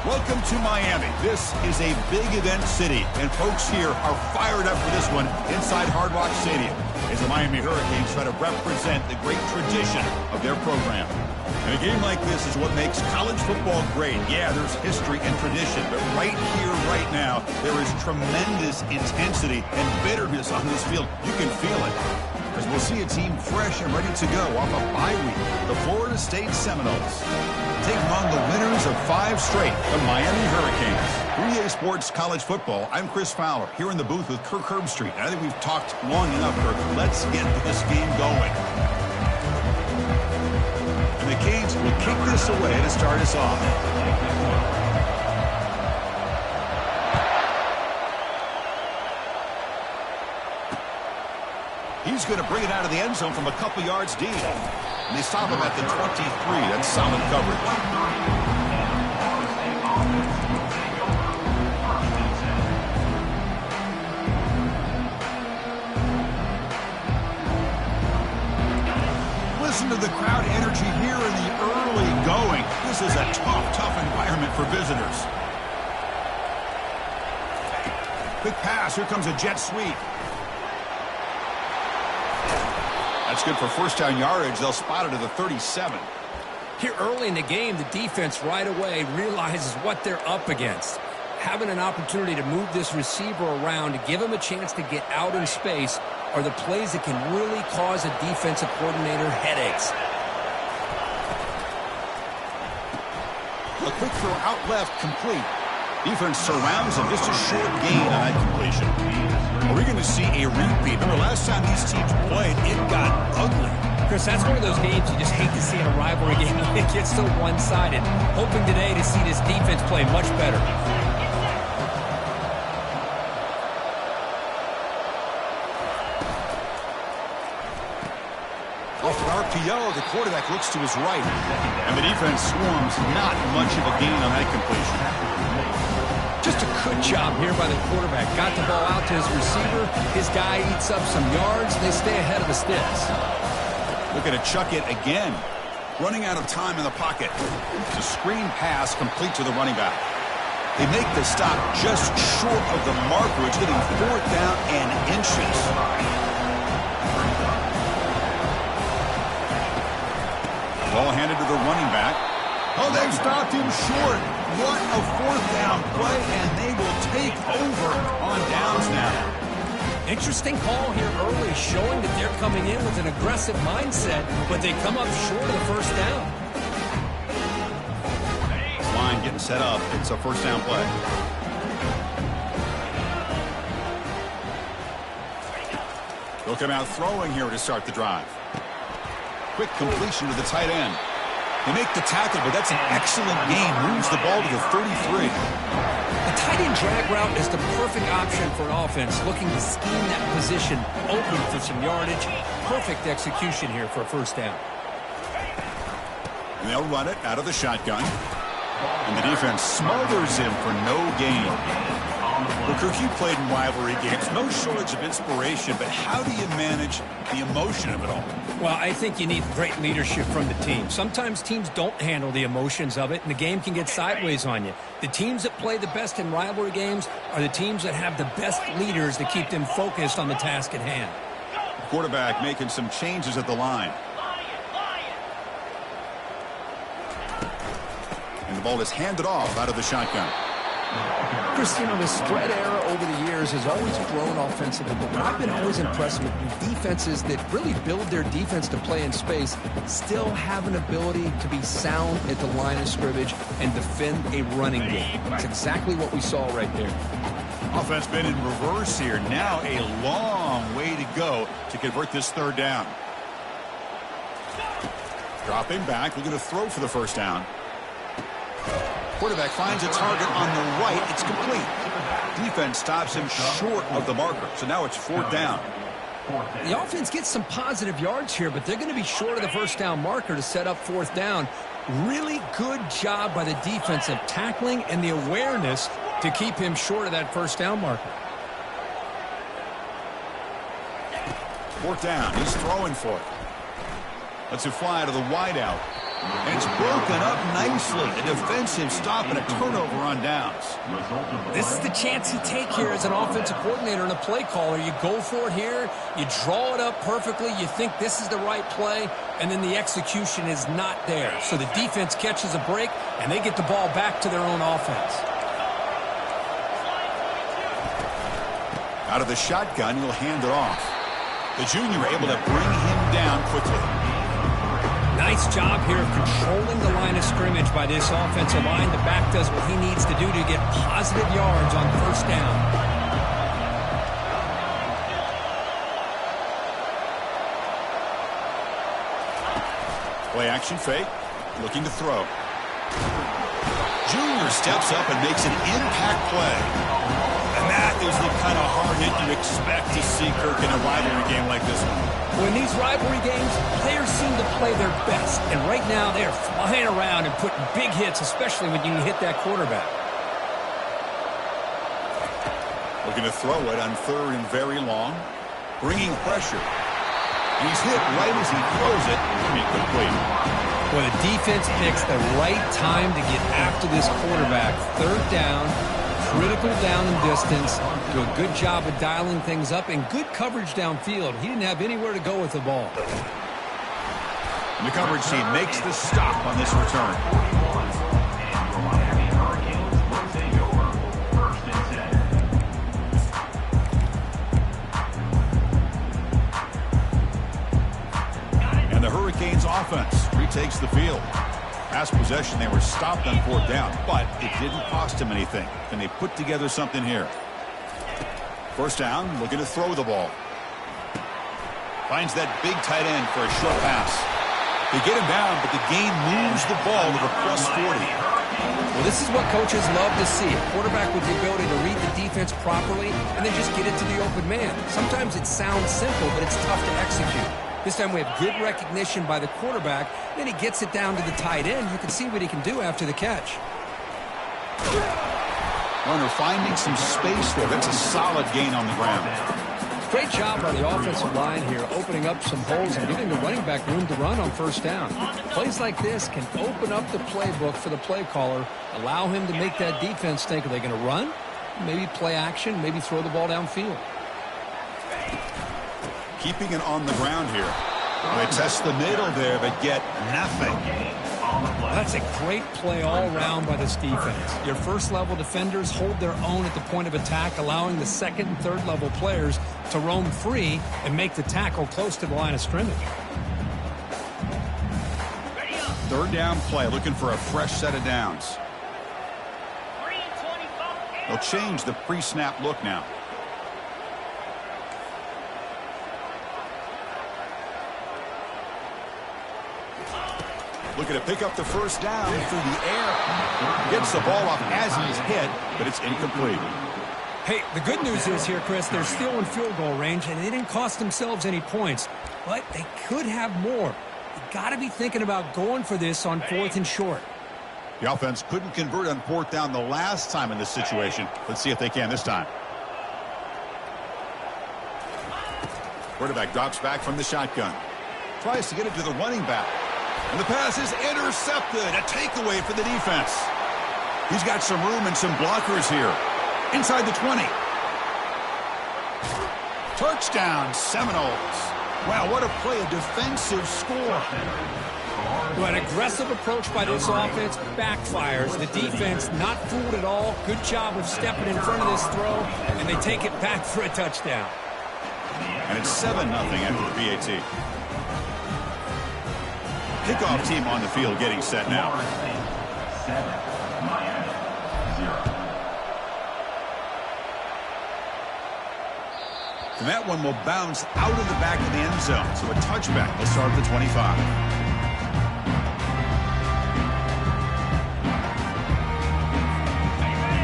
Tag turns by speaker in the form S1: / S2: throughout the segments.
S1: Welcome to Miami. This is a big event city, and folks here are fired up for this one inside Hard Rock Stadium as the Miami Hurricanes try to represent the great tradition of their program. And a game like this is what makes college football great. Yeah, there's history and tradition, but right here, right now, there is tremendous intensity and bitterness on this field. You can feel it. As we'll see a team fresh and ready to go off a bye week, the Florida State Seminoles taking on the winners of 5 straight, the Miami Hurricanes. 3A Sports College Football, I'm Chris Fowler, here in the booth with Kirk Herbstreit. I think we've talked long enough, Kirk. Let's get this game going. And the Canes will kick this away to start us off. He's going to bring it out of the end zone from a couple yards deep. And they stop him at the 23. That's solid coverage. Listen to the crowd energy here in the early going. This is a tough environment for visitors. Quick pass. Here comes a jet sweep. That's good for first down yardage. They'll spot it at the 37.
S2: Here early in the game, the defense right away realizes what they're up against. Having an opportunity to move this receiver around to give him a chance to get out in space are the plays that can really cause a defensive coordinator headaches.
S1: A quick throw out left, complete. Defense surrounds him. Just a short gain on that completion. Are we going to see a repeat? Remember, last time these teams played, it got ugly.
S2: Chris, that's one of those games you just hate to see in a rivalry game when it gets so one-sided. Hoping today to see this defense play much better.
S1: Off an RPO, the quarterback looks to his right. And the defense swarms. Not much of a gain on that completion.
S2: Just a good job here by the quarterback. Got the ball out to his receiver. His guy eats up some yards. They stay ahead of the sticks.
S1: Looking to chuck it again. Running out of time in the pocket. It's a screen pass complete to the running back. They make the stop just short of the marker. It's getting 4th down and inches. Ball handed to the running back. Oh, they've stopped him short. What a 4th down play, and they will take over on downs now.
S2: Interesting call here early, showing that they're coming in with an aggressive mindset, but they come up short of the 1st down.
S1: Line getting set up. It's a 1st down play. They'll come out throwing here to start the drive. Quick completion to the tight end. They make the tackle, but that's an excellent game. Moves the ball to the 33.
S2: The tight end drag route is the perfect option for an offense looking to scheme that position open for some yardage. Perfect execution here for a 1st down.
S1: And they'll run it out of the shotgun. And the defense smothers him for no gain. Well, Kirk, you played in rivalry games. No shortage of inspiration, but how do you manage the emotion of it all?
S2: Well, I think you need great leadership from the team. Sometimes teams don't handle the emotions of it, and the game can get sideways on you. The teams that play the best in rivalry games are the teams that have the best leaders to keep them focused on the task at hand.
S1: The quarterback making some changes at the line. And the ball is handed off out of the shotgun.
S2: Chris, you know, the spread era over the years has always grown offensively, but what I've been always impressed with defenses that really build their defense to play in space still have an ability to be sound at the line of scrimmage and defend a running game. That's exactly what we saw right there.
S1: Offense been in reverse here. Now a long way to go to convert this 3rd down. Dropping back, looking to throw for the 1st down. Quarterback finds a target on the right. It's complete. Defense stops him short of the marker. So now it's 4th down.
S2: The offense gets some positive yards here, but they're going to be short of the 1st down marker to set up 4th down. Really good job by the defense of tackling and the awareness to keep him short of that 1st down marker.
S1: 4th down. He's throwing for it. Lets it fly to the wideout. And it's broken up nicely. A defensive stop and a turnover on downs.
S2: This is the chance you take here as an offensive coordinator and a play caller. You go for it here. You draw it up perfectly. You think this is the right play, and then the execution is not there. So the defense catches a break, and they get the ball back to their own offense.
S1: Out of the shotgun, he'll hand it off. The junior able to bring him down quickly.
S2: Nice job here of controlling the line of scrimmage by this offensive line. The back does what he needs to do to get positive yards on 1st down.
S1: Play action fake, looking to throw. Junior steps up and makes an impact play. And that is the kind of hard hit you expect to see, Kirk, in a rivalry game like this one.
S2: Well, in these rivalry games, players seem to play their best. And right now, they're flying around and putting big hits, especially when you hit that quarterback.
S1: Looking to throw it on 3rd and very long. Bringing pressure. And he's hit right as he throws it. Incomplete.
S2: Well, the defense picks the right time to get after this quarterback. 3rd down. Critical down and distance. Do a good job of dialing things up and good coverage downfield. He didn't have anywhere to go with the ball.
S1: And the coverage team makes the stop on this return. And the Hurricanes offense retakes the field. Last possession, they were stopped on 4th down, but it didn't cost them anything. And they put together something here. 1st down, looking to throw the ball. Finds that big tight end for a short pass. They get him down, but the gain moves the ball to the +40.
S2: Well, this is what coaches love to see. A quarterback with the ability to read the defense properly and then just get it to the open man. Sometimes it sounds simple, but it's tough to execute. This time we have good recognition by the quarterback. Then he gets it down to the tight end. You can see what he can do after the catch.
S1: Runner finding some space there. That's a solid gain on the ground.
S2: Great job by the offensive line here, opening up some holes and giving the running back room to run on first down. Plays like this can open up the playbook for the play caller, allow him to make that defense think, are they going to run? Maybe play action, maybe throw the ball downfield.
S1: Keeping it on the ground here. They test the middle there, but get nothing.
S2: That's a great play all around by this defense. Your first-level defenders hold their own at the point of attack, allowing the second and third-level players to roam free and make the tackle close to the line of scrimmage.
S1: Third down play, looking for a fresh set of downs. They'll change the pre-snap look now. Looking to pick up the first down through the air. Gets the ball off as he's hit, but it's incomplete.
S2: Hey, the good news is here, Chris, they're still in field goal range, and they didn't cost themselves any points. But they could have more. You got to be thinking about going for this on 4th and short.
S1: The offense couldn't convert on 4th down the last time in this situation. Let's see if they can this time. Quarterback drops back from the shotgun. Tries to get it to the running back. And the pass is intercepted. A takeaway for the defense. He's got some room and some blockers here. Inside the 20. Touchdown, Seminoles. Wow, what a play, a defensive score.
S2: Well, an aggressive approach by this offense backfires. The defense not fooled at all. Good job of stepping in front of this throw, and they take it back for a touchdown.
S1: And it's 7-0 after the PAT. Kickoff team on the field getting set now. And that one will bounce out of the back of the end zone. So a touchback will start at the 25.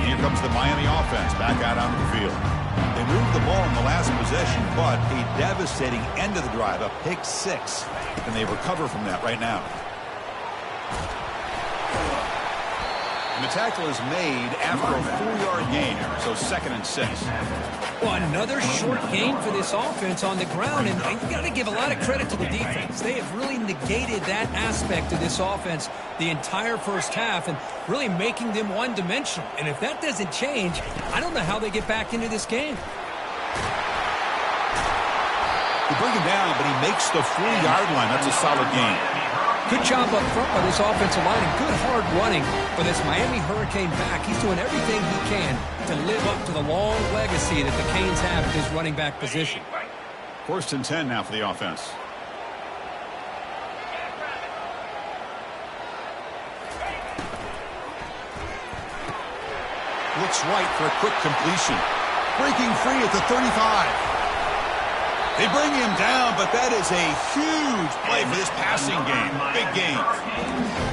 S1: Here comes the Miami offense back out onto the field. They moved the ball in the last possession, but a devastating end of the drive, a pick 6. And they recover from that right now. And the tackle is made after a 4-yard gain, so 2nd and 6.
S2: Well, another short gain for this offense on the ground, and you got to give a lot of credit to the defense. They have really negated that aspect of this offense the entire first half and really making them one-dimensional. And if that doesn't change, I don't know how they get back into this game.
S1: They bring him down, but he makes the 4-yard line. That's a solid gain.
S2: Good job up front by this offensive line and good hard running for this Miami Hurricane back. He's doing everything he can to live up to the long legacy that the Canes have at this running back position.
S1: 1st and 10 now for the offense. Looks right for a quick completion. Breaking free at the 35. They bring him down, but that is a huge play for this passing game. Big game.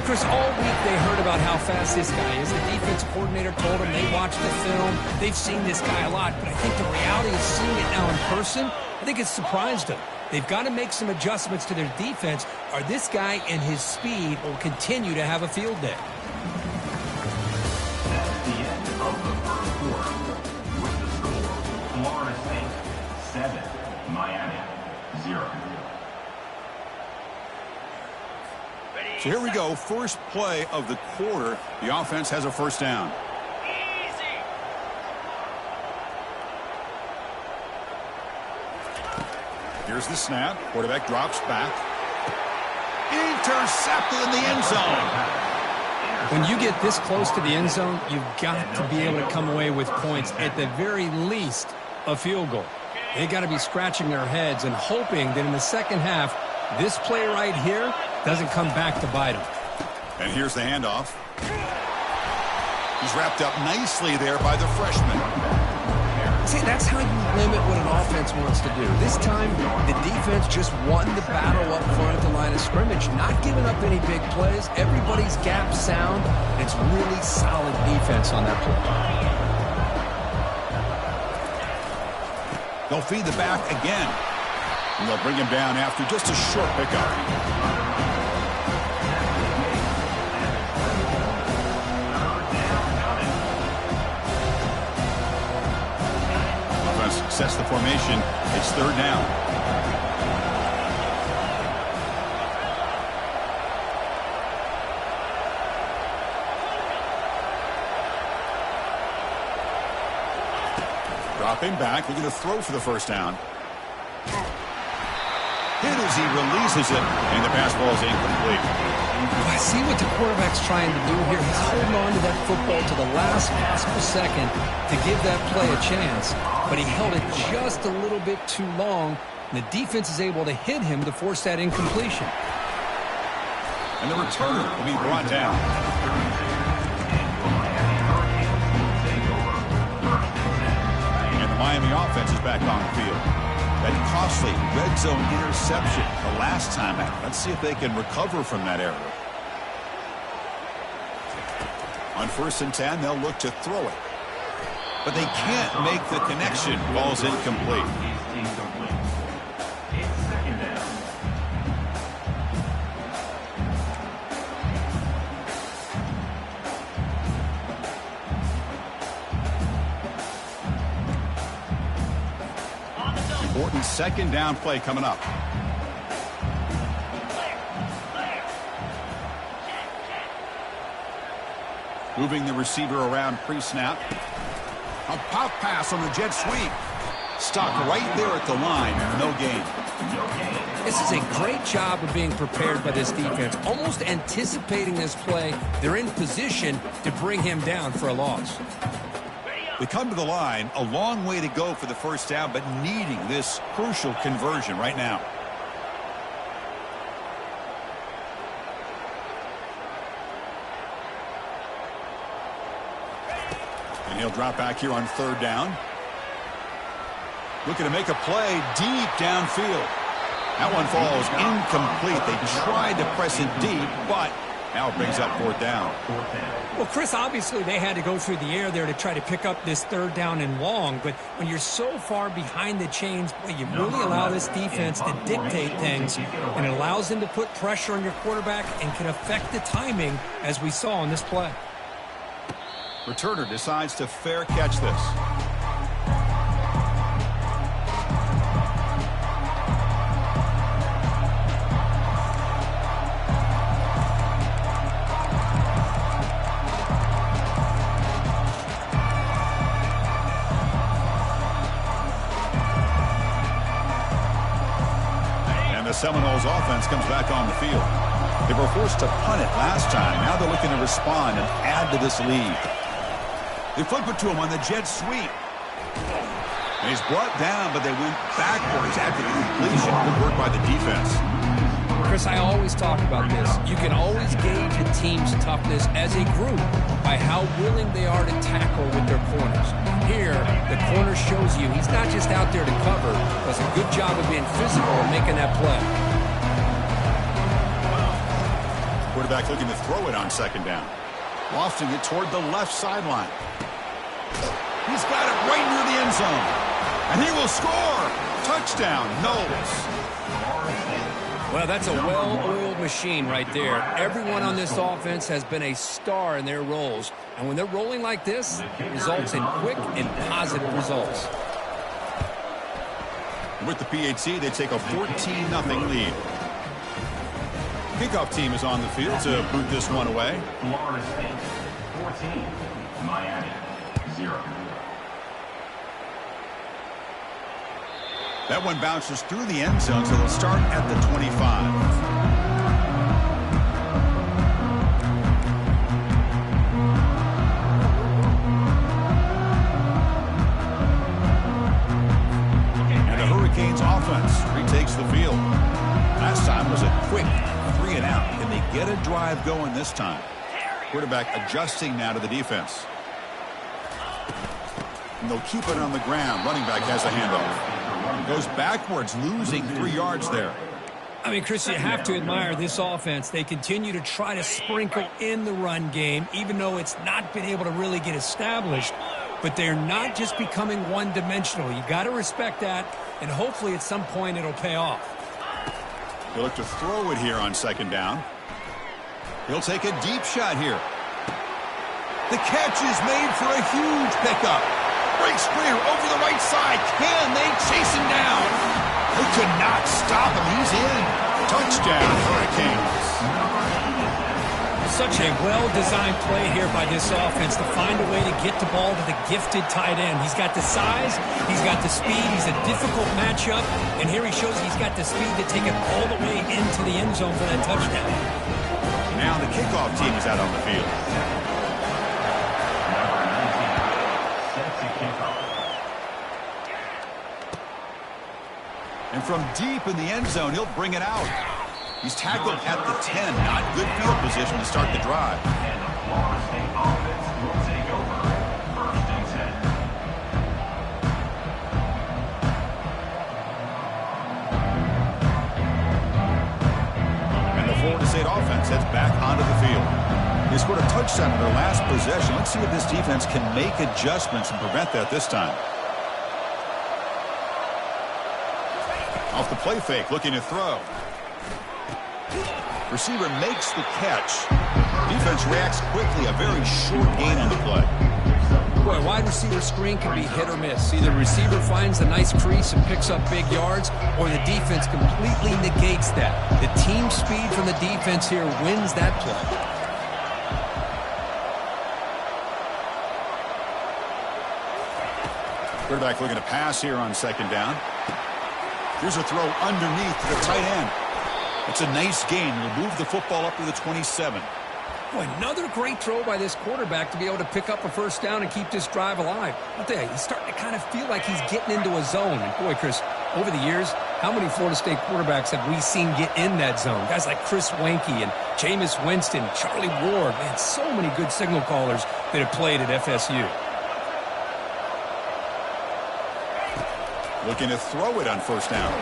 S2: Chris, all week they heard about how fast this guy is. The defense coordinator told them they watched the film. They've seen this guy a lot, but I think the reality of seeing it now in person, I think it's surprised them. They've got to make some adjustments to their defense, or this guy and his speed will continue to have a field day.
S3: That's the end of the first quarter. With the score, Florida State 7. Miami 0.
S1: So here we go. First play of the quarter. The offense has a first down.
S3: Easy.
S1: Here's the snap. Quarterback drops back. Intercepted in the end zone.
S2: When you get this close to the end zone, you've got to be able to come away with points, at the very least, a field goal. They got to be scratching their heads and hoping that in the second half, this play right here doesn't come back to bite them.
S1: And here's the handoff. He's wrapped up nicely there by the freshman.
S2: See, that's how you limit what an offense wants to do. This time, the defense just won the battle up front at the line of scrimmage, not giving up any big plays. Everybody's gap sound. It's really solid defense on that play.
S1: They'll feed the back again. And they'll bring him down after just a short pickup. pass sets the formation. It's third down. Dropping back, looking to throw for the first down. Hit as he releases it, and the pass ball is incomplete.
S2: I see what the quarterback's trying to do here. He's holding on to that football to the last possible second to give that play a chance, but he held it just a little bit too long, and the defense is able to hit him to force that incompletion.
S1: And the return will be brought down. And the Miami offense is back on the field. That costly red zone interception the last time out. Let's see if they can recover from that error. On 1st and 10, they'll look to throw it. But they can't make the connection. Ball's incomplete.
S3: It's second down.
S1: Important second down play coming up. Moving the receiver around pre-snap. A pop pass on the jet sweep. Stopped right there at the line. No gain.
S2: This is a great job of being prepared by this defense. Almost anticipating this play. They're in position to bring him down for a loss.
S1: They come to the line, a long way to go for the first down, but needing this crucial conversion right now. And he'll drop back here on third down. Looking to make a play deep downfield. That one falls incomplete. They tried to press it deep, but now it brings up fourth down.
S4: Well, Chris, obviously they had to go through the air there to try to pick up this third down and long, but when you're so far behind the chains, boy, you really allow this defense to dictate things, and it allows them to put pressure on your quarterback and can affect the timing, as we saw on this play.
S1: Returner decides to fair catch this. Seminoles offense comes back on the field. They were forced to punt it last time. Now they're looking to respond and add to this lead. They flip it to him on the jet sweep. And he's brought down, but they went backwards after the completion. Good work by the defense.
S2: Chris, I always talk about this. You can always gauge a team's toughness as a group by how willing they are to tackle with their corners. Here, the corner shows you he's not just out there to cover, does a good job of being physical and making that play.
S1: Quarterback looking to throw it on second down. Lofting it toward the left sideline. He's got it right near the end zone. And he will score. Touchdown, Knowles.
S2: Well, that's a well-oiled machine right there. Everyone on this offense has been a star in their roles. And when they're rolling like this, it results in quick and positive results.
S1: With the PHC, they take a 14-0 lead. Kickoff team is on the field to boot this one away.
S3: Florida State 14, Miami 0.
S1: That one bounces through the end zone, so they'll start at the 25. And the Hurricanes offense retakes the field. Last time was a quick 3-and-out. Can they get a drive going this time? Quarterback adjusting now to the defense. And they'll keep it on the ground. Running back has a handoff. Goes backwards, losing 3 yards there.
S4: I mean, Chris, you have to admire this offense. They continue to try to sprinkle in the run game, even though it's not been able to really get established. But they're not just becoming one-dimensional. You got to respect that, and hopefully at some point it'll pay off.
S1: He'll look to throw it here on second down. He'll take a deep shot here. The catch is made for a huge pickup. Breaks clear over the right side. Can they chase him down? They could not stop him. He's in. Touchdown, Hurricanes.
S4: Such a well-designed play here by this offense to find a way to get the ball to the gifted tight end. He's got the size, he's got the speed, he's a difficult matchup, and here he shows he's got the speed to take it all the way into the end zone for that touchdown.
S1: Now the kickoff team is out on the field. And from deep in the end zone, he'll bring it out. He's tackled at the 10. Not good field position to start the drive.
S3: And the Florida State offense will take over. 1st and 10.
S1: And the Florida State offense heads back onto the field. They scored a touchdown in their last possession. Let's see if this defense can make adjustments and prevent that this time. Off the play fake, looking to throw. Receiver makes the catch. Defense reacts quickly. A very short gain on the play.
S2: Boy, wide receiver screen can be hit or miss. Either the receiver finds a nice crease and picks up big yards, or the defense completely negates that. The team speed from the defense here wins that play.
S1: Quarterback looking to pass here on 2nd down. Here's a throw underneath to the tight end. It's a nice gain. We'll move the football up to the 27.
S2: Boy, another great throw by this quarterback to be able to pick up a 1st down and keep this drive alive. I'll tell you, he's starting to kind of feel like he's getting into a zone. And boy, Chris, over the years, how many Florida State quarterbacks have we seen get in that zone? Guys like Chris Wenke and Jameis Winston, Charlie Ward. Man, so many good signal callers that have played at FSU.
S1: Looking to throw it on 1st down.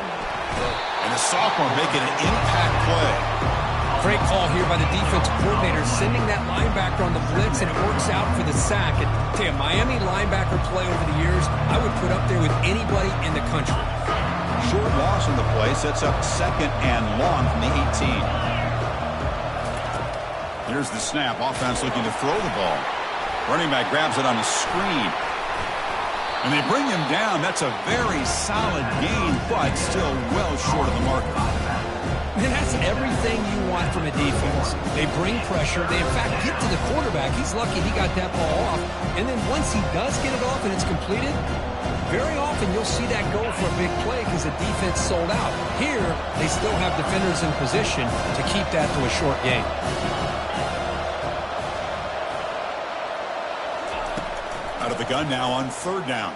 S1: And the sophomore making an impact play.
S2: Great call here by the defensive coordinator, sending that linebacker on the blitz, and it works out for the sack. And tell you, Miami linebacker play over the years, I would put up there with anybody in the country.
S1: Short loss on the play sets up 2nd and long from the 18. Here's the snap. Offense looking to throw the ball. Running back grabs it on the screen. And they bring him down. That's a very solid gain, but still well short of the marker.
S2: And that's everything you want from a defense. They bring pressure. They, in fact, get to the quarterback. He's lucky he got that ball off. And then once he does get it off and it's completed, very often you'll see that go for a big play because the defense sold out. Here, they still have defenders in position to keep that to a short gain.
S1: Out of the gun now on 3rd down.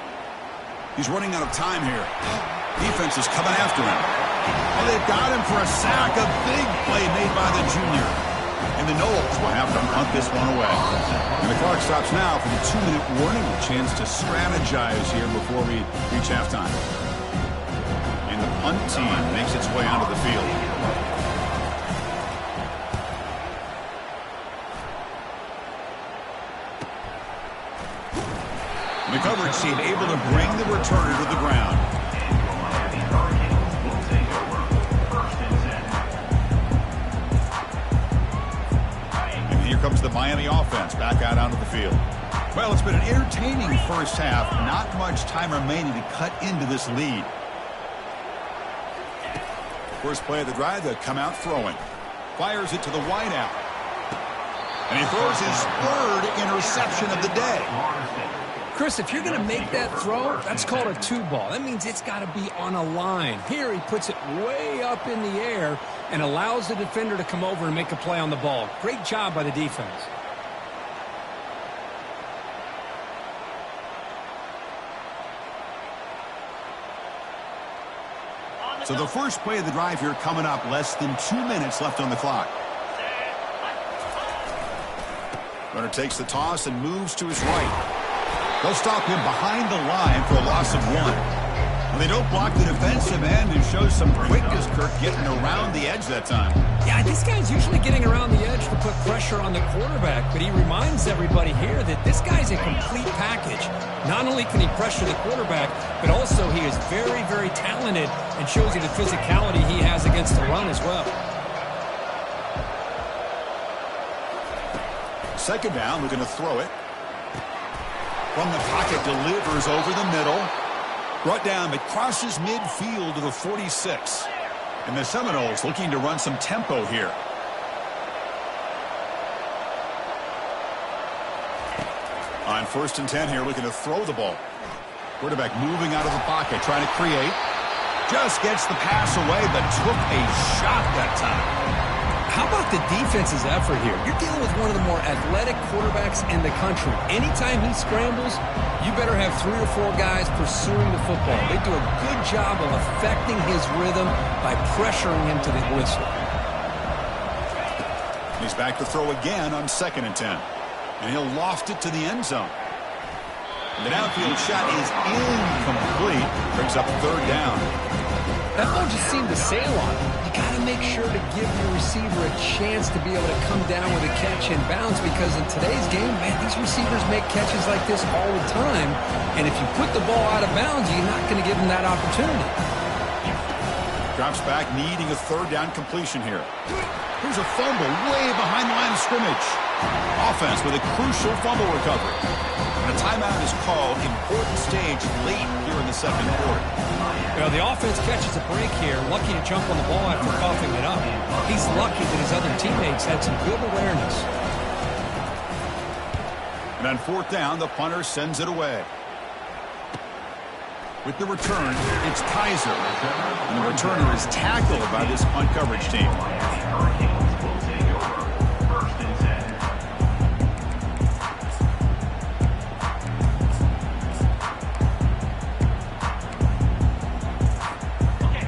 S1: He's running out of time here. Defense is coming after him. And they've got him for a sack. A big play made by the junior. And the Noles will have to punt this one away. And the clock stops now for the 2-minute warning. A chance to strategize here before we reach halftime. And the punt team makes its way onto the field. The coverage team able to bring the returner to the ground. And here comes the Miami offense back out onto the field. Well, it's been an entertaining 1st half. Not much time remaining to cut into this lead. First play of the drive, they'll come out throwing. Fires it to the wideout. And he throws his 3rd interception of the day.
S2: Chris, if you're going to make that throw, that's called a 2-ball. That means it's got to be on a line. Here he puts it way up in the air and allows the defender to come over and make a play on the ball. Great job by the defense.
S1: So the first play of the drive here coming up. Less than 2 minutes left on the clock. Runner takes the toss and moves to his right. They'll stop him behind the line for a loss of 1. And they don't block the defensive end and shows some quickness, Kirk, getting around the edge that time.
S2: Yeah, this guy's usually getting around the edge to put pressure on the quarterback, but he reminds everybody here that this guy's a complete package. Not only can he pressure the quarterback, but also he is very, very talented and shows you the physicality he has against the run as well.
S1: 2nd down, looking to throw it. From the pocket, delivers over the middle. Brought down, but crosses midfield to the 46. And the Seminoles looking to run some tempo here. On 1st and 10 here, looking to throw the ball. Quarterback moving out of the pocket, trying to create. Just gets the pass away, but took a shot that time.
S2: How about the defense's effort here? You're dealing with one of the more athletic quarterbacks in the country. Anytime he scrambles, you better have 3 or 4 guys pursuing the football. They do a good job of affecting his rhythm by pressuring him to the whistle.
S1: He's back to throw again on 2nd and 10. And he'll loft it to the end zone. The downfield shot is incomplete. Brings up 3rd down.
S2: That ball just seemed to sail on him. You got to make sure to give your receiver a chance to be able to come down with a catch in bounds, because in today's game, man, these receivers make catches like this all the time. And if you put the ball out of bounds, you're not going to give them that opportunity.
S1: Drops back, needing a 3rd down completion here. Here's a fumble way behind the line of scrimmage. Offense with a crucial fumble recovery. And a timeout is called. Important stage late here in the 2nd quarter.
S4: Well, the offense catches a break here. Lucky to jump on the ball after coughing it up. He's lucky that his other teammates had some good awareness.
S1: And on 4th down, the punter sends it away. With the return, it's Kaiser. And the returner is tackled by this punt coverage team.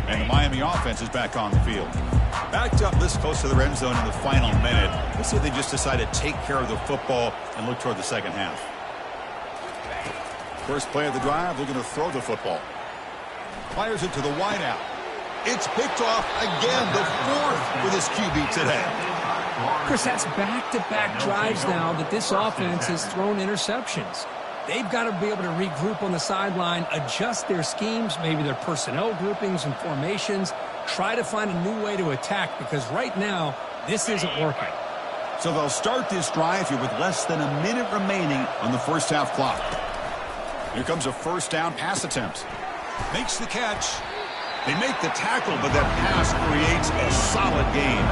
S1: And the Miami offense is back on the field. Backed up this close to the end zone in the final minute. Let's see if they just decide to take care of the football and look toward the second half. First play of the drive, looking to throw the football. Fires it to the wideout. It's picked off again, the 4th for this QB today.
S4: Chris, that's back-to-back drives now that this offense has thrown interceptions. They've got to be able to regroup on the sideline, adjust their schemes, maybe their personnel groupings and formations, try to find a new way to attack, because right now, this isn't working.
S1: So they'll start this drive here with less than a minute remaining on the first half clock. Here comes a 1st down pass attempt. Makes the catch. They make the tackle, but that pass creates a solid gain.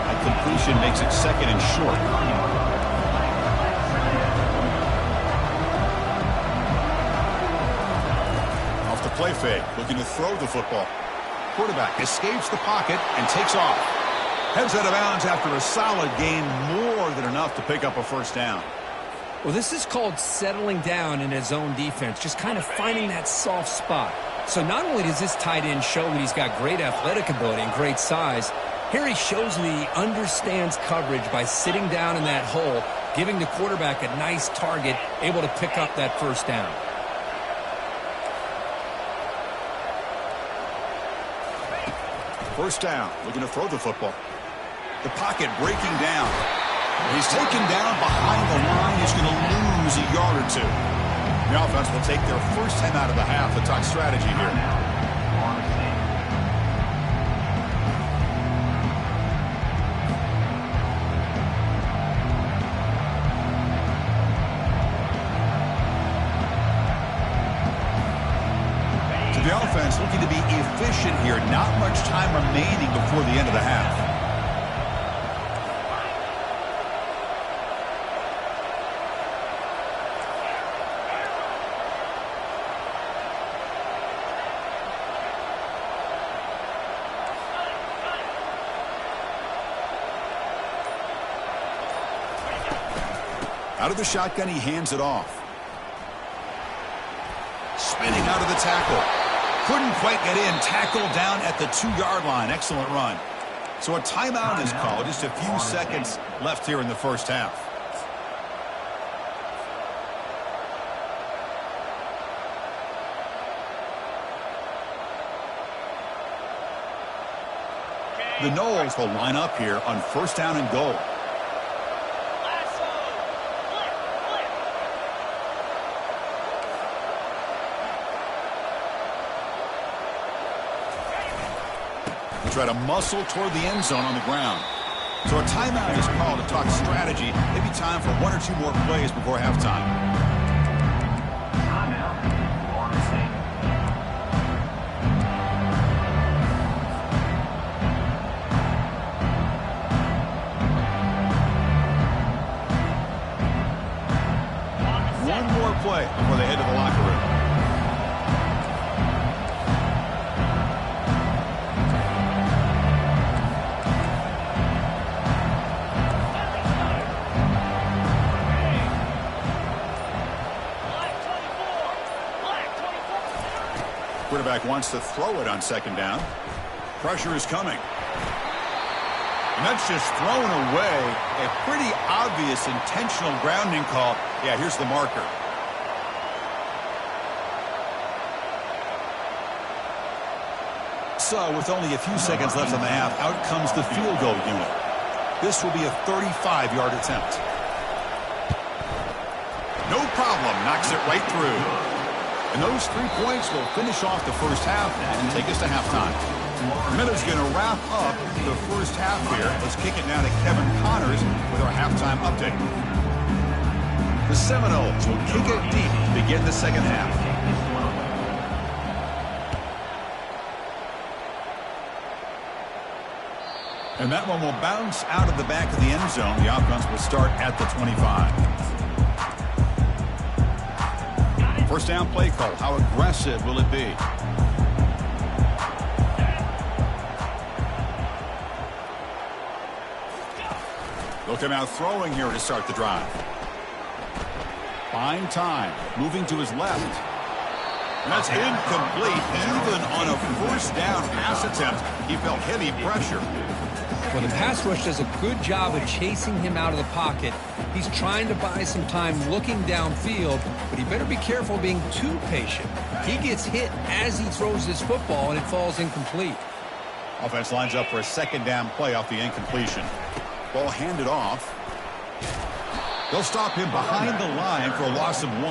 S1: That completion makes it 2nd and short. Off the play fake, looking to throw the football. Quarterback escapes the pocket and takes off. Heads out of bounds after a solid gain, more than enough to pick up a 1st down.
S2: Well, this is called settling down in his zone defense, just kind of finding that soft spot. So not only does this tight end show that he's got great athletic ability and great size, here he shows that he understands coverage by sitting down in that hole, giving the quarterback a nice target, able to pick up that 1st down.
S1: First down, looking to throw the football. The pocket breaking down. He's taken down behind the line. He's going to lose a yard or 2. The offense will take their first time out of the half to talk strategy here. So the offense looking to be efficient here. Not much time remaining before the end of the half. Out of the shotgun, he hands it off. Spinning out of the tackle. Couldn't quite get in. Tackle down at the 2-yard line. Excellent run. So a timeout is called. Just a few seconds left here in the first half. The Noles will line up here on 1st down and goal. Try to muscle toward the end zone on the ground. So a timeout is called to talk strategy. Maybe time for 1 or 2 more plays before halftime. Quarterback wants to throw it on second down. Pressure is coming. And that's just thrown away. A pretty obvious intentional grounding call. Yeah, here's the marker. So with only a few seconds left in the half, out comes the field goal unit. This will be a 35-yard attempt. No problem. Knocks it right through. And those 3 points will finish off the first half and take us to halftime. Miller's going to wrap up the first half here. Let's kick it now to Kevin Connors with our halftime update. The Seminoles will kick it deep to begin the second half. And that one will bounce out of the back of the end zone. The offense will start at the 25. First down play call. How aggressive will it be? They'll come out throwing here to start the drive. Fine time. Moving to his left. And that's incomplete. Even on a first down pass attempt, he felt heavy pressure.
S2: Well, the pass rush does a good job of chasing him out of the pocket. He's trying to buy some time looking downfield, but he better be careful being too patient. He gets hit as he throws his football, and it falls incomplete.
S1: Offense lines up for a second down play off the incompletion. Ball handed off. They'll stop him behind the line for a loss of 1.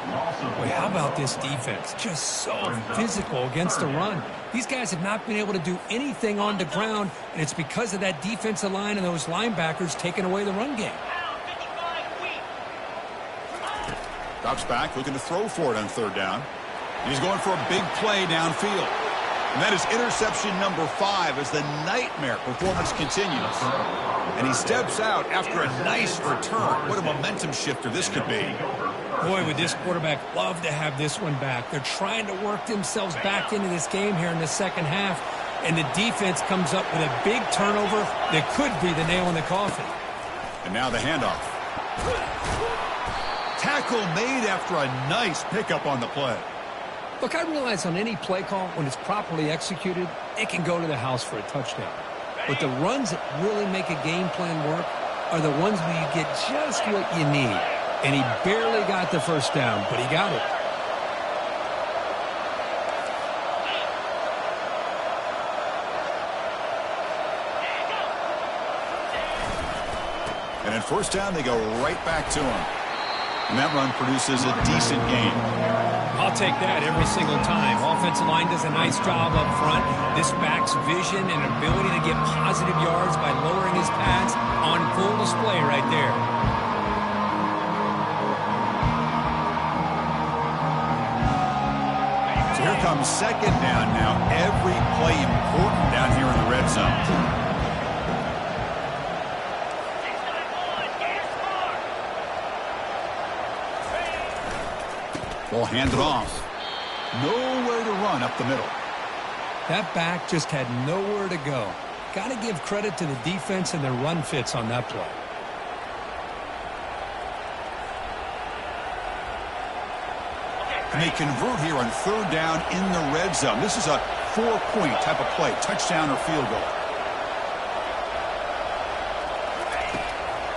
S4: Boy, how about this defense? Just so physical against the run. These guys have not been able to do anything on the ground, and it's because of that defensive line and those linebackers taking away the run game.
S1: Drops back, looking to throw for it on third down. He's going for a big play downfield. And that is interception number 5 as the nightmare performance continues. And he steps out after a nice return. What a momentum shifter this could be.
S4: Boy, would this quarterback love to have this one back. They're trying to work themselves back into this game here in the second half, and the defense comes up with a big turnover that could be the nail in the coffin.
S1: And now the handoff. Tackle made after a nice pickup on the play.
S2: Look, I realize on any play call, when it's properly executed, it can go to the house for a touchdown. But the runs that really make a game plan work are the ones where you get just what you need. And he barely got the first down, but he got it.
S1: And at first down, they go right back to him. And that run produces a decent gain.
S4: I'll take that every single time. Offensive line does a nice job up front. This back's vision and ability to get positive yards by lowering his pads on full display right there.
S1: So here comes second down now. Every play important down here in the red zone. Ball handed off. Nowhere to run up the middle.
S4: That back just had nowhere to go. Got to give credit to the defense and their run fits on that play.
S1: And they convert here on third down in the red zone. This is a 4-point type of play, touchdown or field goal.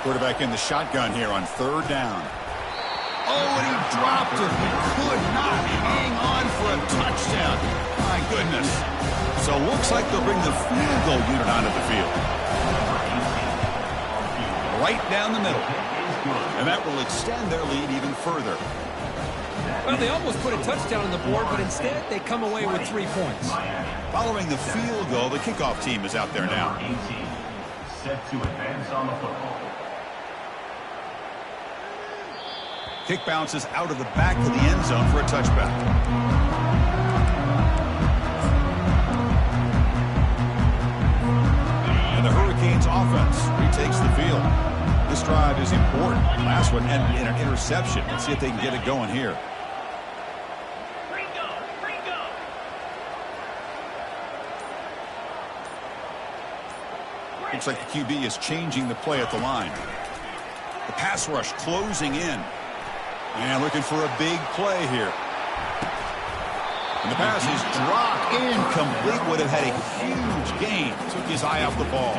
S1: Quarterback in the shotgun here on third down. Oh, and he dropped it. He could not hang on for a touchdown. My goodness. So looks like they'll bring the field goal unit onto the field. Right down the middle. And that will extend their lead even further.
S4: Well, they almost put a touchdown on the board, but instead they come away with 3 points.
S1: Following the field goal, the kickoff team is out there now.
S3: Set to advance on the football.
S1: Kick bounces out of the back of the end zone for a touchback. And the Hurricanes offense retakes the field. This drive is important. Last one ended in an interception. Let's see if they can get it going here. Looks like the QB is changing the play at the line. The pass rush closing in. And looking for a big play here. And the pass is dropped, incomplete. Would have had a huge gain. Took his eye off the ball.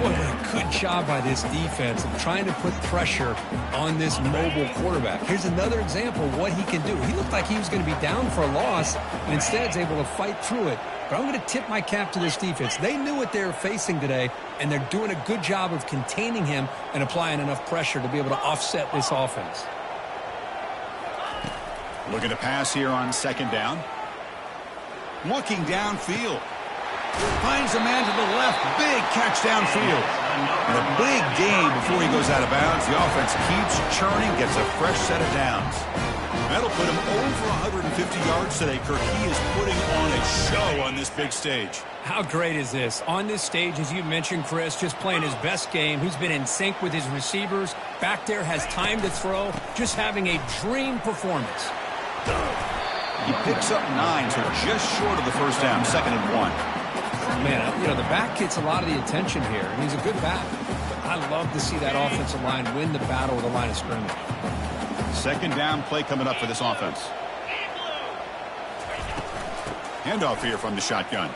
S2: Boy, what a good job by this defense of trying to put pressure on this mobile quarterback. Here's another example of what he can do. He looked like he was going to be down for a loss, and instead is able to fight through it. But I'm going to tip my cap to this defense. They knew what they were facing today, and they're doing a good job of containing him and applying enough pressure to be able to offset this offense.
S1: Looking to pass here on second down. Looking downfield. Finds a man to the left. Big catch downfield. And a big gain before he goes out of bounds. The offense keeps churning, gets a fresh set of downs. That'll put him over 150 yards today, Kirk. He is putting on a show on this big stage.
S2: How great is this? On this stage, as you mentioned, Chris, just playing his best game. He's been in sync with his receivers. Back there, has time to throw. Just having a dream performance.
S1: He picks up 9, so just short of the first down, 2nd and 1.
S2: Man, you know, the back gets a lot of the attention here, and he's a good back. I love to see that offensive line win the battle with the line of scrimmage.
S1: 2nd down play coming up for this offense. Handoff here from the shotgun.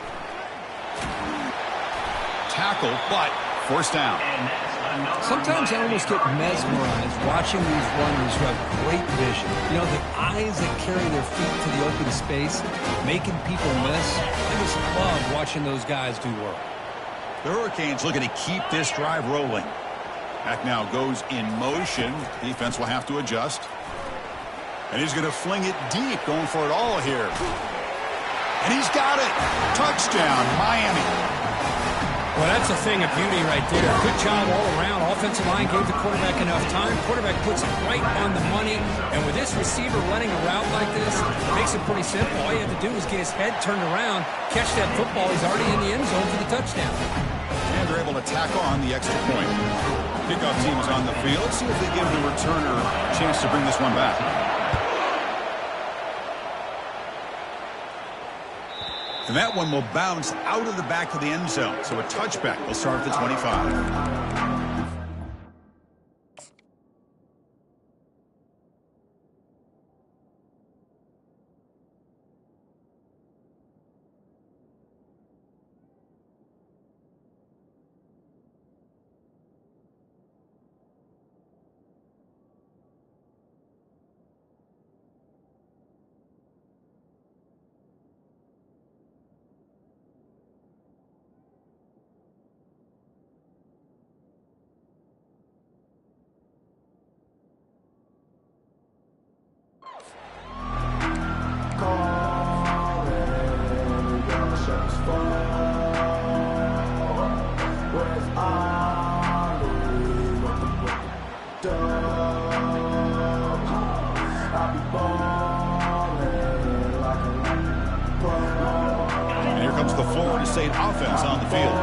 S1: Tackle, but forced down.
S2: Sometimes I almost get mesmerized watching these runners who have great vision. You know, the eyes that carry their feet to the open space, making people miss. I just love watching those guys do work.
S1: The Hurricanes looking to keep this drive rolling. Back now goes in motion. Defense will have to adjust. And he's going to fling it deep, going for it all here. And he's got it. Touchdown, Miami.
S2: Well, that's a thing of beauty right there. Good job all around. Offensive line gave the quarterback enough time. Quarterback puts it right on the money. And with this receiver running a route like this, it makes it pretty simple. All you have to do is get his head turned around, catch that football. He's already in the end zone for the touchdown.
S1: And they're able to tack on the extra point. Kickoff team is on the field. See if they give the returner a chance to bring this one back. And that one will bounce out of the back of the end zone. So a touchback will start at the 25. Offense on the field.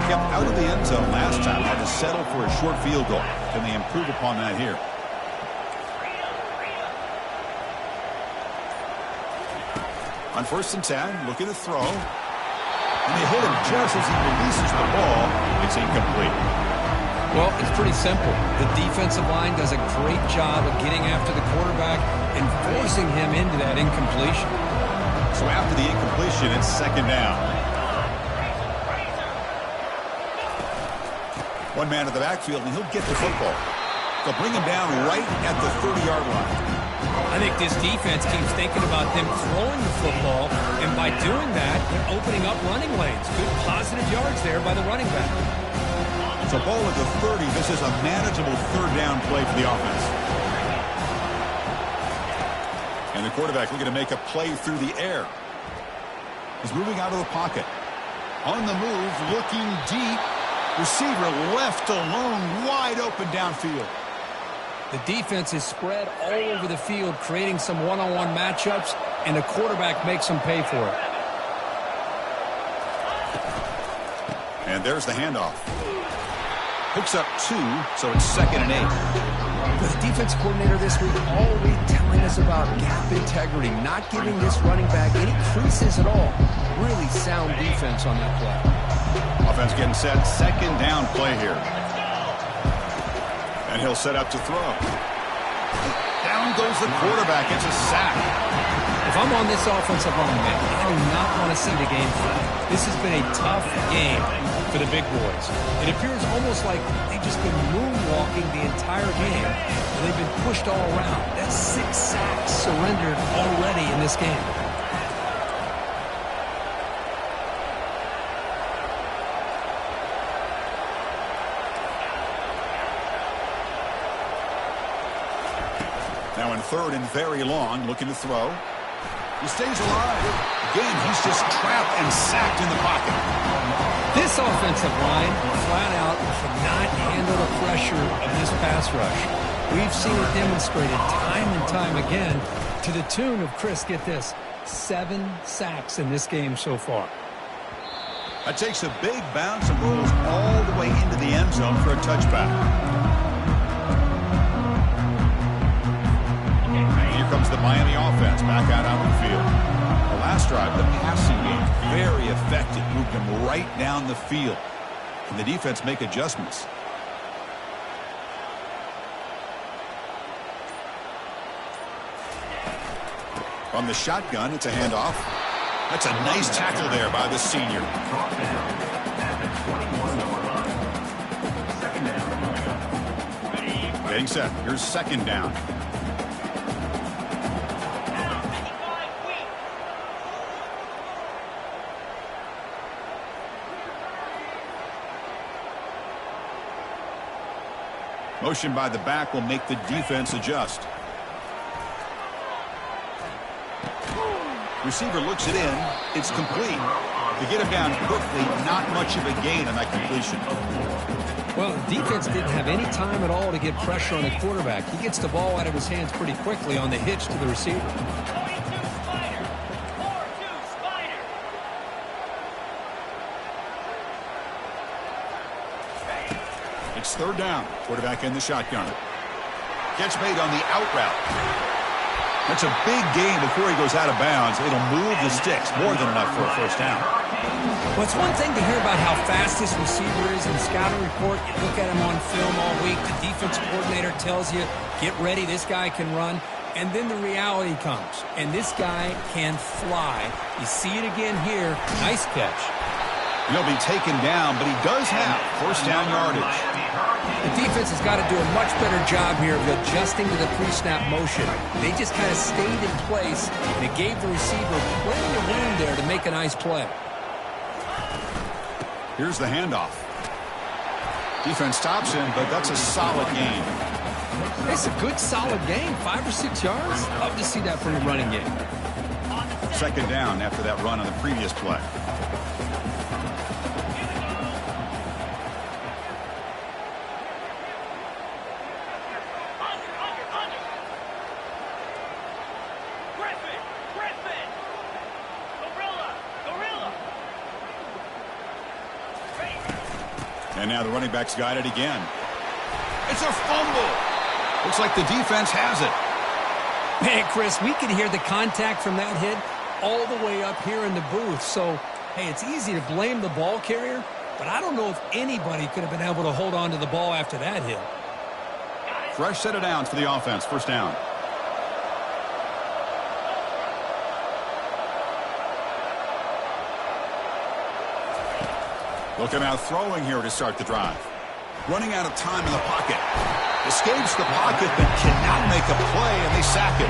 S1: Kept out of the end zone last time. Had to settle for a short field goal. Can they improve upon that here? On 1st and 10, looking to throw. And they hit him just as he releases the ball. It's incomplete.
S2: Well, it's pretty simple. The defensive line does a great job of getting after the quarterback and forcing him into that incompletion.
S1: So after the incompletion, it's 2nd down. One man in the backfield, and he'll get the football. They'll bring him down right at the 30-yard line.
S2: I think this defense keeps thinking about them throwing the football, and by doing that, they're opening up running lanes. Good positive yards there by the running back.
S1: It's a ball at the 30. This is a manageable 3rd down play for the offense. And the quarterback looking to make a play through the air. He's moving out of the pocket. On the move, looking deep. Receiver left alone, wide open downfield.
S2: The defense is spread all over the field, creating some one-on-one matchups, and the quarterback makes them pay for it.
S1: And there's the handoff. Picks up 2, so it's 2nd and 8.
S2: The defense coordinator this week already telling us about gap integrity, not giving this running back any creases at all. Really sound defense on that play.
S1: Offense getting set. 2nd down play here. And he'll set up to throw. Down goes the quarterback. It's a sack.
S4: If I'm on this offensive line, man, I do not want to see the game through. This has been a tough game for the big boys. It appears almost like they've just been moonwalking the entire game, and they've been pushed all around. That's 6 sacks surrendered already in this game.
S1: Now in third and very long, looking to throw. He stays alive. Again, he's just trapped and sacked in the pocket.
S4: This offensive line, flat out, cannot handle the pressure of this pass rush. We've seen it demonstrated time and time again to the tune of, Chris, get this, 7 sacks in this game so far.
S1: That takes a big bounce and rolls all the way into the end zone for a touchback. Comes the Miami offense back out on the field. The last drive, the passing game, very effective. Moved them right down the field. Can the defense make adjustments? From the shotgun, it's a handoff. That's a nice tackle there by the senior. Getting set. Here's second down. Motion by the back will make the defense adjust. Receiver looks it in. It's complete. To get him down quickly, not much of a gain on that completion.
S4: Well, the defense didn't have any time at all to get pressure on the quarterback. He gets the ball out of his hands pretty quickly on the hitch to the receiver.
S1: It's third down. Quarterback in the shotgun. Catch made on the out route. That's a big gain before he goes out of bounds. It'll move the sticks. More than enough for a first down.
S4: Well, it's one thing to hear about how fast this receiver is in the scouting report. You look at him on film all week. The defense coordinator tells you, get ready, this guy can run. And then the reality comes. And this guy can fly. You see it again here. Nice catch.
S1: He'll be taken down, but he does have first down yardage.
S4: The defense has got to do a much better job here of adjusting to the pre-snap motion. They just kind of stayed in place, and it gave the receiver plenty of room there to make a nice play.
S1: Here's the handoff. Defense stops him, but that's a solid gain.
S4: It's a good, solid gain. 5 or 6 yards. Love to see that from the running game.
S1: Second down after that run on the previous play. And now the running back's got it again. It's a fumble. Looks like the defense has it.
S4: Man, Chris, we can hear the contact from that hit all the way up here in the booth. So, hey, it's easy to blame the ball carrier, but I don't know if anybody could have been able to hold on to the ball after that hit.
S1: Fresh set of downs for the offense. First down. Looking out throwing here to start the drive. Running out of time in the pocket. Escapes the pocket but cannot make a play, and they sack him.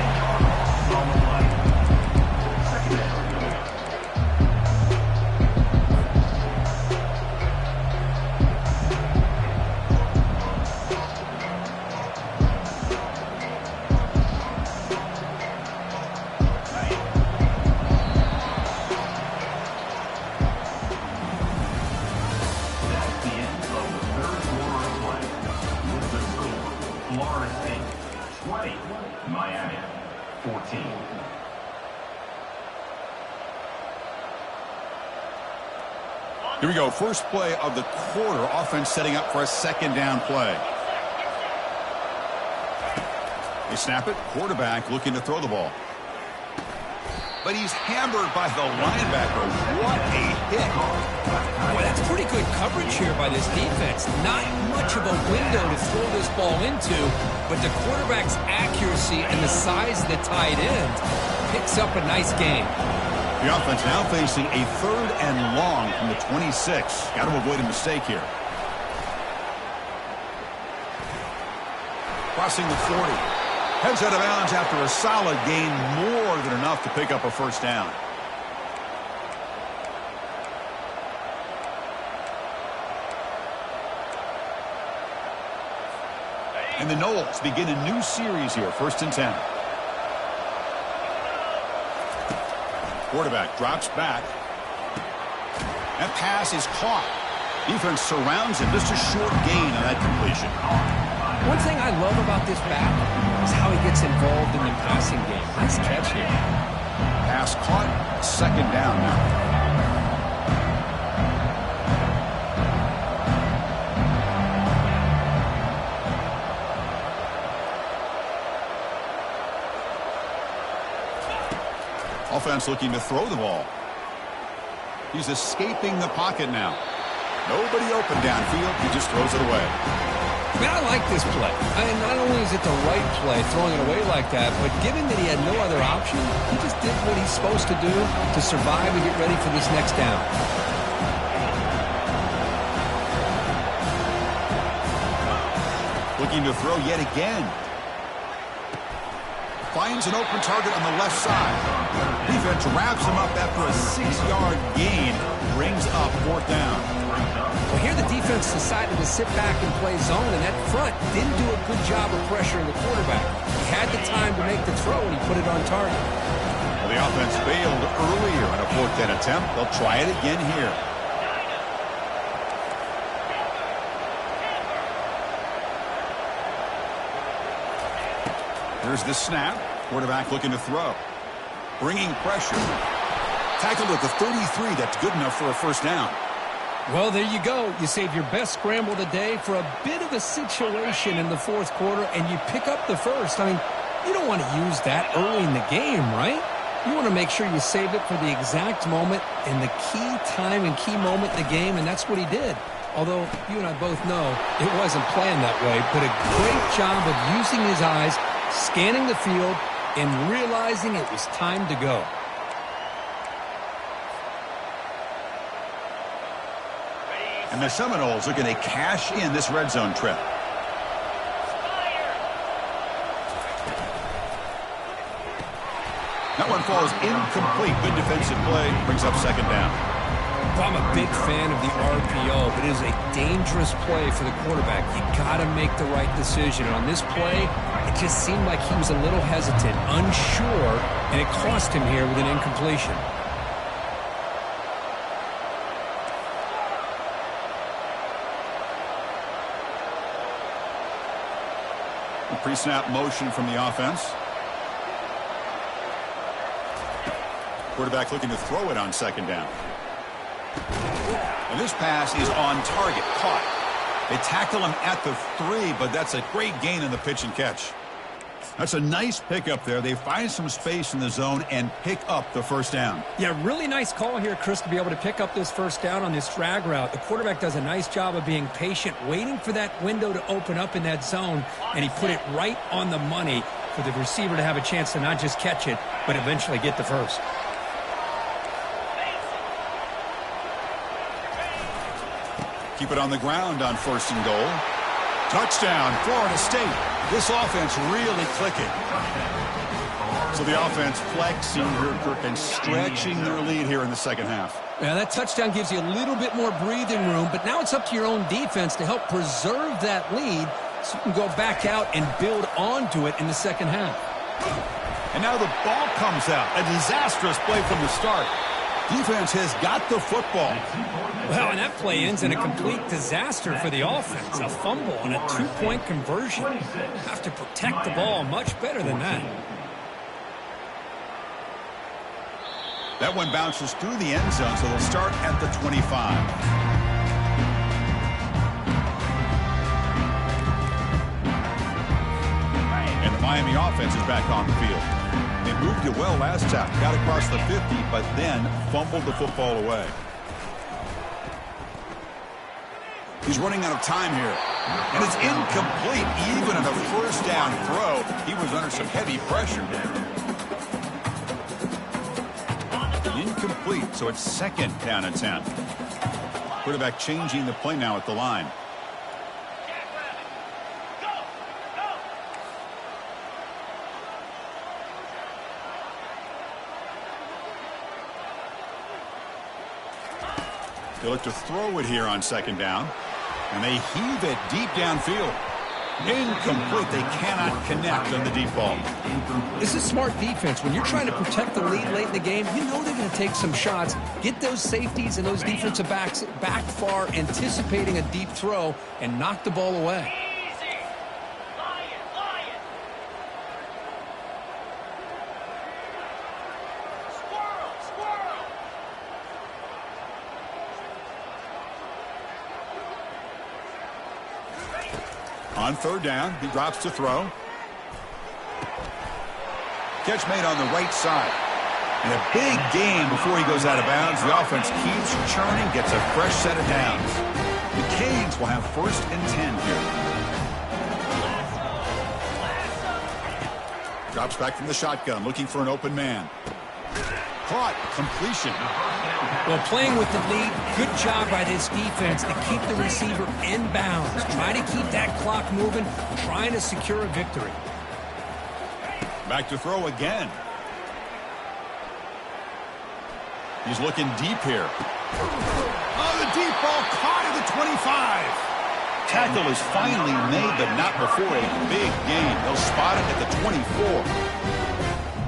S3: Miami 14.
S1: Here we go. First play of the quarter. Offense setting up for a second down play. They snap it. Quarterback looking to throw the ball. But he's hammered by the linebacker. What a
S2: hit. Boy, that's pretty good coverage here by this defense. Not much of a window to throw this ball into, but the quarterback's accuracy and the size of the tight end picks up a nice gain.
S1: The offense now facing a 3rd and long from the 26. Got to avoid a mistake here. Crossing the 40. Heads out of bounds after a solid gain, more than enough to pick up a first down. And the Noles begin a new series here, 1st and 10. Quarterback drops back. That pass is caught. Defense surrounds him. Just a short gain on that completion.
S2: One thing I love about this back is how he gets involved in the passing game. Nice catch here.
S1: Pass caught. 2nd down now. Offense looking to throw the ball. He's escaping the pocket now. Nobody open downfield. He just throws it away.
S2: Man, I like this play. Not only is it the right play, throwing it away like that, but given that he had no other option, he just did what he's supposed to do to survive and get ready for this next down.
S1: Looking to throw yet again. Finds an open target on the left side. Defense wraps him up after a 6-yard gain. Brings up 4th down.
S2: Well, here the defense decided to sit back and play zone, and that front didn't do a good job of pressuring the quarterback. He had the time to make the throw, and he put it on target.
S1: Well, the offense failed earlier on a 4th down attempt. They'll try it again here. Here's the snap. Quarterback looking to throw. Bringing pressure. Tackled at the 33. That's good enough for a first down.
S2: Well, there you go. You save your best scramble of the day for a bit of a situation in the 4th quarter, and you pick up the first. I mean, you don't want to use that early in the game, right? You want to make sure you save it for the exact moment and the key time and key moment in the game, and that's what he did. Although you and I both know it wasn't planned that way, but a great job of using his eyes, scanning the field, and realizing it was time to go.
S1: And the Seminoles are going to cash in this red zone trip. That one falls incomplete. Good defensive play. Brings up 2nd down.
S2: Well, I'm a big fan of the RPO, but it is a dangerous play for the quarterback. You got to make the right decision. On this play, it just seemed like he was a little hesitant, unsure, and it cost him here with an incompletion.
S1: A pre-snap motion from the offense. Quarterback looking to throw it on 2nd down. And this pass is on target. Caught. They tackle him at the 3, but that's a great gain in the pitch and catch. That's a nice pickup there. They find some space in the zone and pick up the first down.
S4: Yeah, really nice call here, Chris, to be able to pick up this first down on this drag route. The quarterback does a nice job of being patient, waiting for that window to open up in that zone, and he put it right on the money for the receiver to have a chance to not just catch it, but eventually get the first.
S1: Keep it on the ground on 1st and goal. Touchdown, Florida State. This offense really clicking. So the offense flexing here, Kirk, and stretching their lead here in the 2nd half.
S2: Yeah, that touchdown gives you a little bit more breathing room, but now it's up to your own defense to help preserve that lead so you can go back out and build onto it in the 2nd half.
S1: And now the ball comes out. A disastrous play from the start. Defense has got the football.
S4: Well, and that play ends in a complete disaster for the offense. A fumble and a 2-point conversion. Have to protect the ball much better than that.
S1: That one bounces through the end zone, so they'll start at the 25. And the Miami offense is back on the field. They moved it well last time. Got across the 50, but then fumbled the football away. He's running out of time here. And it's incomplete. Even on a first down throw, he was under some heavy pressure. Incomplete, so it's second down and 10. Quarterback changing the play now at the line. They look to throw it here on second down. And they heave it deep downfield. Incomplete. They cannot connect on the deep ball.
S2: This is smart defense. When you're trying to protect the lead late in the game, you know they're going to take some shots. Get those safeties and those defensive backs back far, anticipating a deep throw, and knock the ball away.
S1: On third down, he drops to throw. Catch made on the right side. And a big gain before he goes out of bounds. The offense keeps churning, gets a fresh set of downs. The Canes will have first and 10 here. Drops back from the shotgun, looking for an open man. Caught. Completion.
S2: Well, playing with the lead, good job by this defense to keep the receiver in bounds. Trying to keep that clock moving, trying to secure a victory.
S1: Back to throw again. He's looking deep here. Oh, the deep ball caught at the 25. Tackle is finally made, but not before a big gain. They'll spot it at the 24.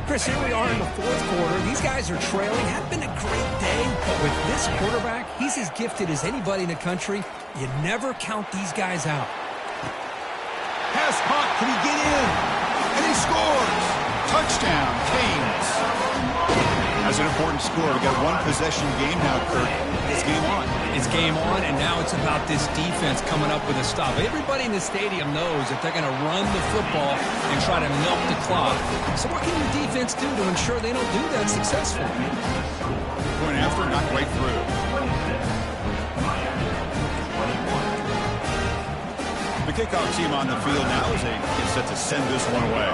S2: Chris, here we are in the fourth quarter. These guys are trailing. Had been a great day, but with this quarterback, he's as gifted as anybody in the country. You never count these guys out.
S1: Pass caught. Can he get in? And he scores. Touchdown, Canes. That's an important score. We've got one possession game now, Kurt. It's game on.
S2: It's game on, and now it's about this defense coming up with a stop. Everybody in the stadium knows that they're going to run the football and try to milk the clock. So what can your defense do to ensure they don't do that successfully?
S1: Going after, knocked right through. The kickoff team on the field now as they get set to send this one away.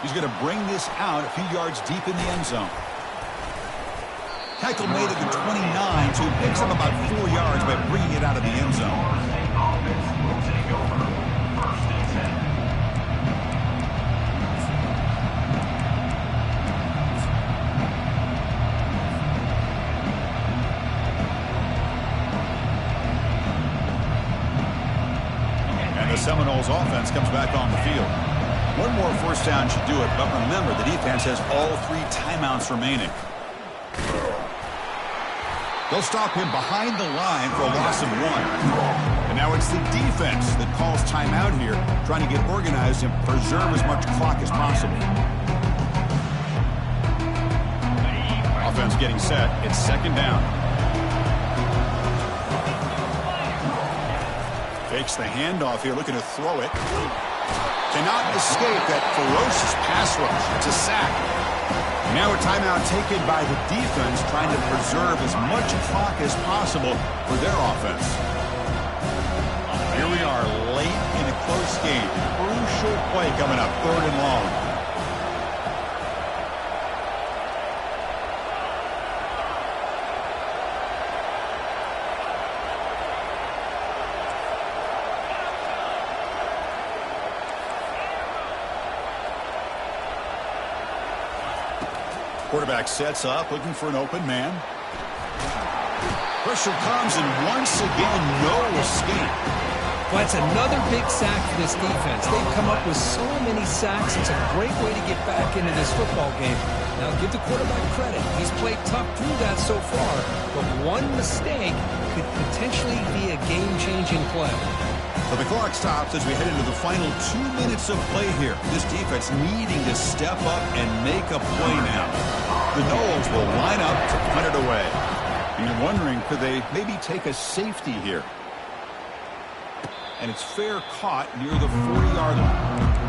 S1: He's going to bring this out a few yards deep in the end zone. Tackle made at the 29, so he picks up about 4 yards by bringing it out of the end zone. And the Seminoles offense comes back on the field. One more first down should do it, but remember, the defense has all 3 timeouts remaining. They'll stop him behind the line for a loss of 1. And now it's the defense that calls timeout here, trying to get organized and preserve as much clock as possible. Offense getting set. It's second down. Fakes the handoff here, looking to throw it. Cannot escape that ferocious pass rush. It's a sack. Now a timeout taken by the defense, trying to preserve as much clock as possible for their offense. Here we are late in a close game. Crucial play coming up, third and long. Quarterback sets up, looking for an open man. Pressure comes, and once again, no escape.
S2: Well, that's another big sack for this defense. They've come up with so many sacks. It's a great way to get back into this football game. Now, give the quarterback credit. He's played tough through that so far, but one mistake could potentially be a game-changing play.
S1: So the clock stops as we head into the final 2 minutes of play here. This defense needing to step up and make a play now. The Noles will line up to punt it away. You're wondering, could they maybe take a safety here? And it's fair caught near the 40-yard line.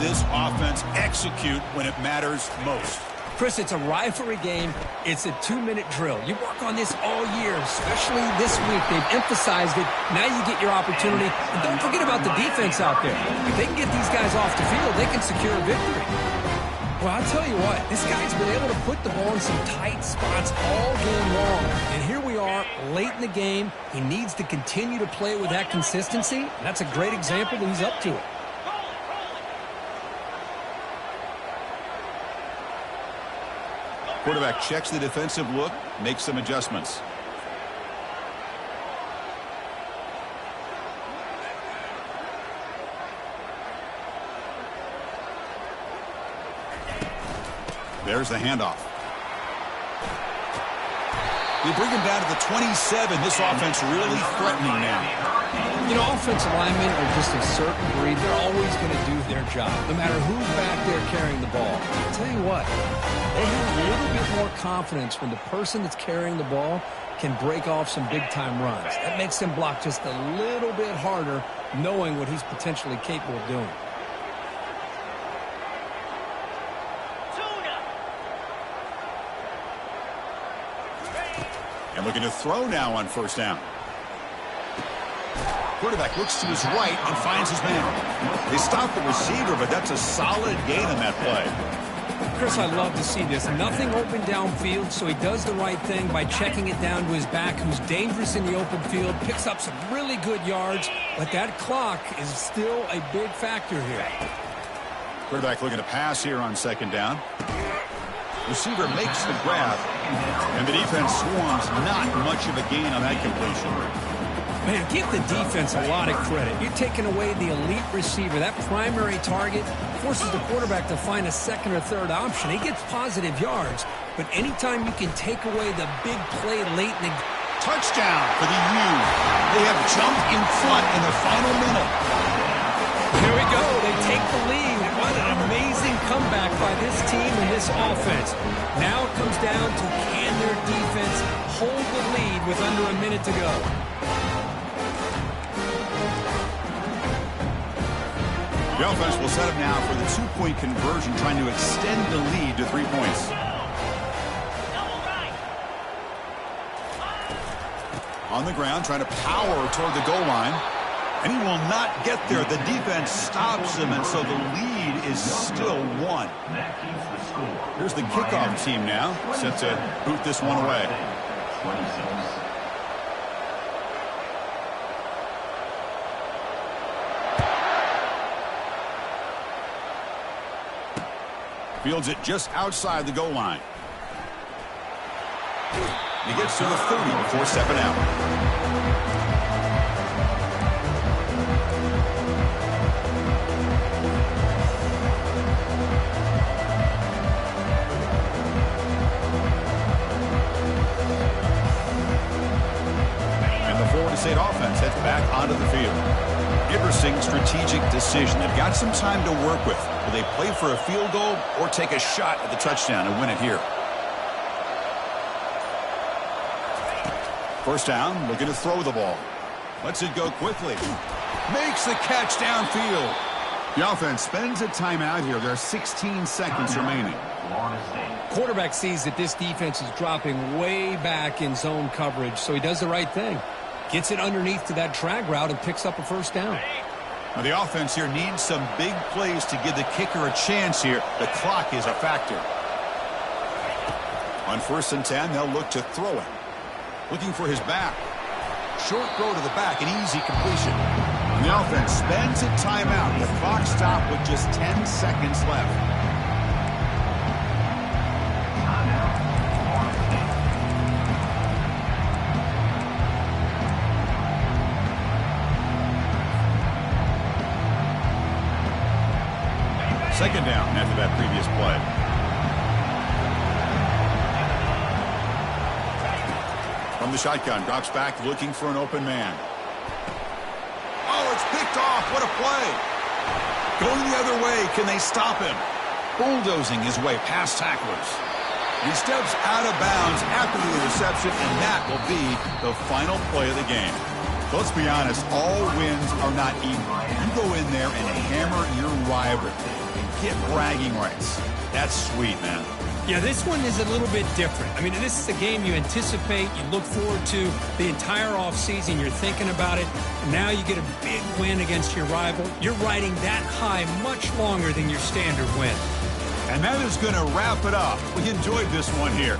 S1: this offense execute when it matters most?
S2: Chris, it's a rivalry game. It's a 2-minute drill. You work on this all year, especially this week. They've emphasized it. Now you get your opportunity. And don't forget about the defense out there. If they can get these guys off the field, they can secure a victory. Well, I'll tell you what, this guy's been able to put the ball in some tight spots all game long. And here we are, late in the game. He needs to continue to play with that consistency. And that's a great example that he's up to it.
S1: Quarterback checks the defensive look, makes some adjustments. There's the handoff. They bring him down to the 27. This offense really threatening now.
S2: You know, offensive linemen are just a certain breed. They're always going to do their job, no matter who's back there carrying the ball. I'll tell you what, they have a little bit more confidence when the person that's carrying the ball can break off some big-time runs. That makes them block just a little bit harder, knowing what he's potentially capable of doing.
S1: And looking to throw now on first down. Quarterback looks to his right and finds his man. They stop the receiver, but that's a solid gain on that play.
S2: Chris, I love to see this. Nothing open downfield, so he does the right thing by checking it down to his back, who's dangerous in the open field, picks up some really good yards, but that clock is still a big factor here.
S1: Quarterback looking to pass here on second down. Receiver makes the grab, and the defense swarms. Not much of a gain on that completion.
S2: Man, give the defense a lot of credit. You're taking away the elite receiver. That primary target forces the quarterback to find a second or third option. He gets positive yards, but anytime you can take away the big play late in the
S1: touchdown for the U. They have jumped in front in the final minute.
S2: Here we go. They take the lead. What an amazing comeback by this team and this offense. Now it comes down to can their defense hold the lead with under a minute to go.
S1: The offense will set up now for the two-point conversion, trying to extend the lead to 3 points. On the ground, trying to power toward the goal line. And he will not get there. The defense stops him, and so the lead is still 1. Here's the kickoff team now, set to boot this one away.
S3: 26.
S1: Fields it just outside the goal line. He gets to the 30 before stepping out. State offense heads back onto the field. Interesting strategic decision. They've got some time to work with. Will they play for a field goal or take a shot at the touchdown and win it here? First down, looking to throw the ball. Lets it go quickly. Makes the catch downfield. The offense spends a timeout here. There are 16 seconds remaining.
S2: Quarterback sees that this defense is dropping way back in zone coverage, so he does the right thing. Gets it underneath to that drag route and picks up a first down.
S1: Now the offense here needs some big plays to give the kicker a chance here. The clock is a factor. On 1st and 10, they'll look to throw it. Looking for his back. Short throw to the back, an easy completion. And the offense spends a timeout. The clock stopped with just 10 seconds left. Second down after that previous play. From the shotgun, drops back looking for an open man. Oh, it's picked off. What a play. Going the other way. Can they stop him? Bulldozing his way past tacklers. He steps out of bounds after the interception, and that will be the final play of the game. Let's be honest, all wins are not equal. You go in there and hammer your rival and get bragging rights. That's sweet, man.
S4: Yeah, this one is a little bit different. I mean, this is a game you anticipate, you look forward to the entire offseason. You're thinking about it, and now you get a big win against your rival. You're riding that high much longer than your standard win.
S1: And that is going to wrap it up. We enjoyed this one here.